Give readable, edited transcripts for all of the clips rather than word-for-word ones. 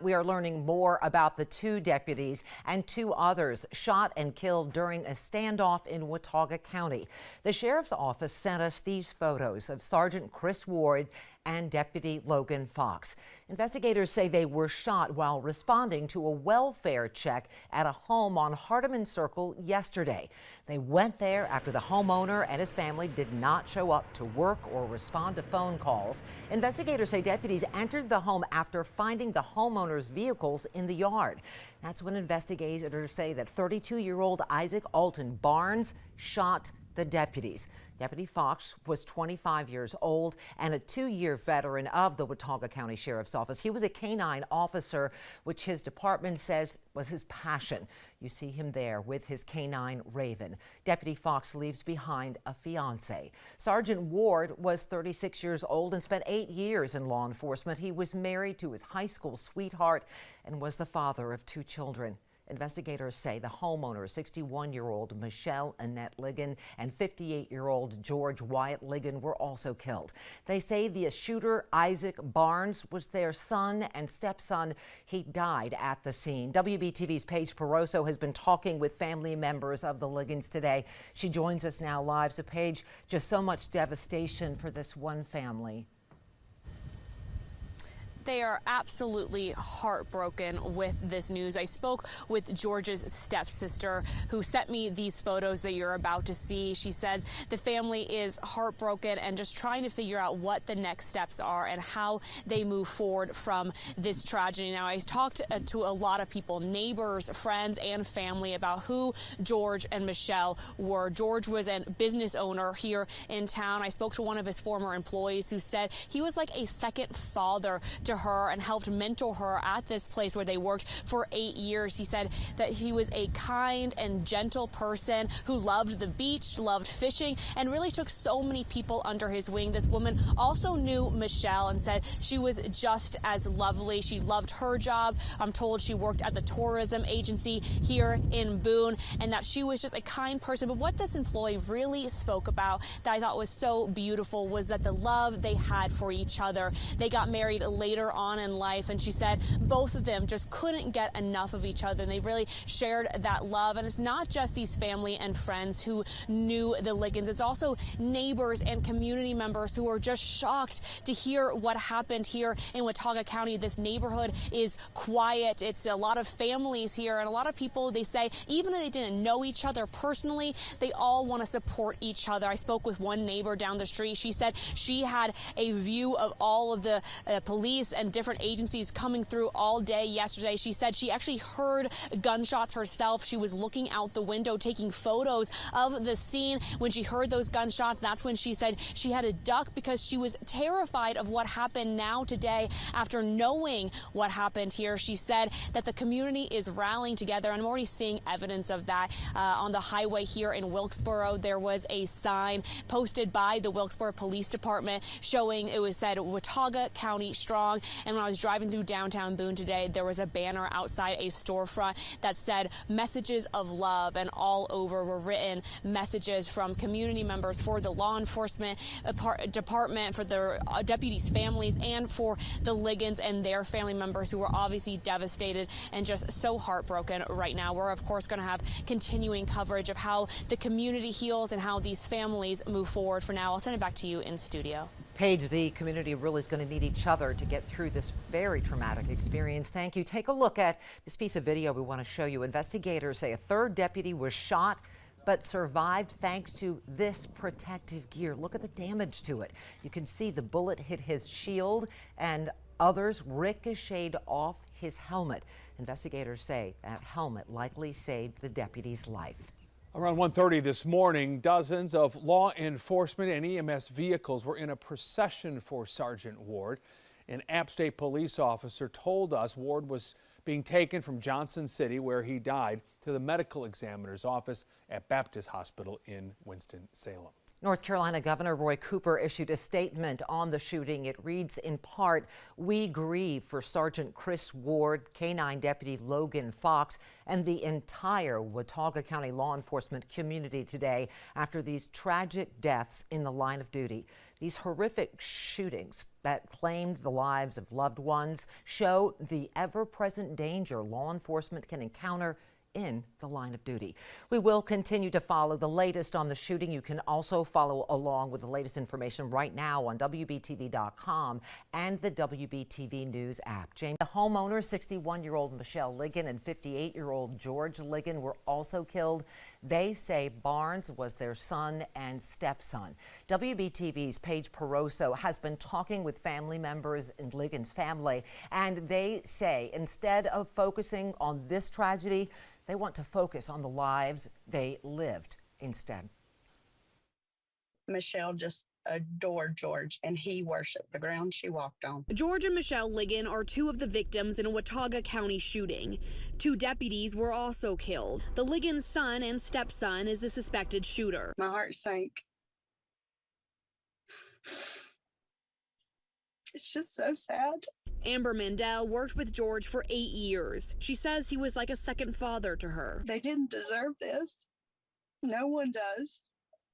We are learning more about the two deputies and two others shot and killed during a standoff in Watauga County. The sheriff's office sent us these photos of Sergeant Chris Ward and Deputy Logan Fox. Investigators say they were shot while responding to a welfare check at a home on Hardeman Circle yesterday. They went there after the homeowner and his family did not show up to work or respond to phone calls. Investigators say deputies entered the home after finding the homeowner's vehicles in the yard. That's when investigators say that 32-year-old Isaac Alton Barnes shot the deputies. Deputy Fox was 25 years old and a 2-year veteran of the Watauga County Sheriff's Office. He was a canine officer, which his department says was his passion. You see him there with his canine Raven. Deputy Fox leaves behind a fiance. Sergeant Ward was 36 years old and spent 8 years in law enforcement. He was married to his high school sweetheart and was the father of 2 children. Investigators say the homeowner, 61-year-old Michelle and Annette Ligon, and 58-year-old George Wyatt Ligon were also killed. They say the shooter, Isaac Barnes, was their son and stepson. He died at the scene. WBTV's Paige Peroso has been talking with family members of the Ligons today. She joins us now live. So, Paige, just so much devastation for this one family. They are absolutely heartbroken with this news. I spoke with George's stepsister, who sent me these photos that you're about to see. She says the family is heartbroken and just trying to figure out what the next steps are and how they move forward from this tragedy. Now, I talked to a lot of people, neighbors, friends, and family about who George and Michelle were. George was a business owner here in town. I spoke to one of his former employees who said he was like a second father to her and helped mentor her at this place where they worked for 8 years. He said that he was a kind and gentle person who loved the beach, loved fishing, and really took so many people under his wing. This woman also knew Michelle and said she was just as lovely. She loved her job. I'm told she worked at the tourism agency here in Boone and that she was just a kind person. But what this employee really spoke about that I thought was so beautiful was that the love they had for each other. They got married later on in life, and she said both of them just couldn't get enough of each other, and they really shared that love. And it's not just these family and friends who knew the Ligons, it's also neighbors and community members who are just shocked to hear what happened here in Watauga County. This neighborhood is quiet. It's a lot of families here, and a lot of people, they say, even if they didn't know each other personally, they all want to support each other. I spoke with one neighbor down the street. She said she had a view of all of the police and different agencies coming through all day yesterday. She said she actually heard gunshots herself. She was looking out the window taking photos of the scene when she heard those gunshots. That's when she said she had to duck because she was terrified of what happened now today after knowing what happened here. She said that the community is rallying together, and I'm already seeing evidence of that on the highway here in Wilkesboro. There was a sign posted by the Wilkesboro Police Department showing it was said Watauga County Strong. And when I was driving through downtown Boone today, there was a banner outside a storefront that said messages of love, and all over were written messages from community members for the law enforcement department, for the deputies' families, and for the Ligons and their family members who were obviously devastated and just so heartbroken right now. We're, of course, going to have continuing coverage of how the community heals and how these families move forward. For now, I'll send it back to you in studio. Paige, the community really is going to need each other to get through this very traumatic experience. Thank you. Take a look at this piece of video we want to show you. Investigators say a third deputy was shot but survived thanks to this protective gear. Look at the damage to it. You can see the bullet hit his shield and others ricocheted off his helmet. Investigators say that helmet likely saved the deputy's life. Around 1:30 this morning, dozens of law enforcement and EMS vehicles were in a procession for Sergeant Ward. An App State police officer told us Ward was being taken from Johnson City, where he died, to the medical examiner's office at Baptist Hospital in Winston-Salem. North Carolina Governor Roy Cooper issued a statement on the shooting. It reads in part, "We grieve for Sergeant Chris Ward, K-9 Deputy Logan Fox, and the entire Watauga County law enforcement community today after these tragic deaths in the line of duty. These horrific shootings that claimed the lives of loved ones show the ever-present danger law enforcement can encounter in the line of duty. We will continue to follow the latest on the shooting. You can also follow along with the latest information right now on WBTV.com and the WBTV News app. Jamie, the homeowner, 61-year-old Michelle Ligon and 58-year-old George Ligon were also killed. They say Barnes was their son and stepson. WBTV's Paige Peroso has been talking with family members in Ligon's family, and they say instead of focusing on this tragedy, they want to focus on the lives they lived instead. Michelle just adored George, and he worshiped the ground she walked on. George and Michelle Ligon are two of the victims in a Watauga County shooting. 2 deputies were also killed. The Ligon son and stepson is the suspected shooter. My heart sank. It's just so sad. Amber Mandel worked with George for 8 years. She says he was like a second father to her. They didn't deserve this. No one does.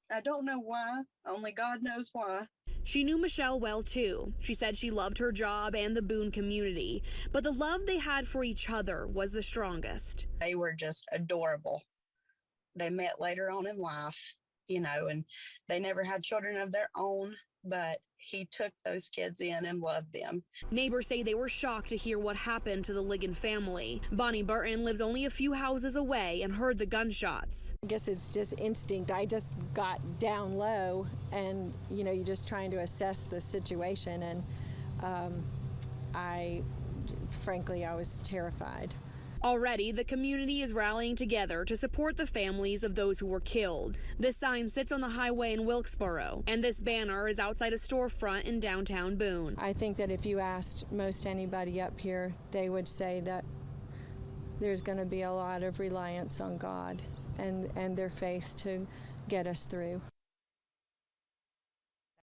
I don't know why. Only God knows why. She knew Michelle well, too. She said she loved her job and the Boone community, but the love they had for each other was the strongest. They were just adorable. They met later on in life, you know, and they never had children of their own, but he took those kids in and loved them. Neighbors say they were shocked to hear what happened to the Ligon family. Bonnie Burton lives only a few houses away and heard the gunshots. I guess it's just instinct. I just got down low and, you know, you're just trying to assess the situation. And frankly, I was terrified. Already, the community is rallying together to support the families of those who were killed. This sign sits on the highway in Wilkesboro, and this banner is outside a storefront in downtown Boone. I think that if you asked most anybody up here, they would say that there's going to be a lot of reliance on God and their faith to get us through.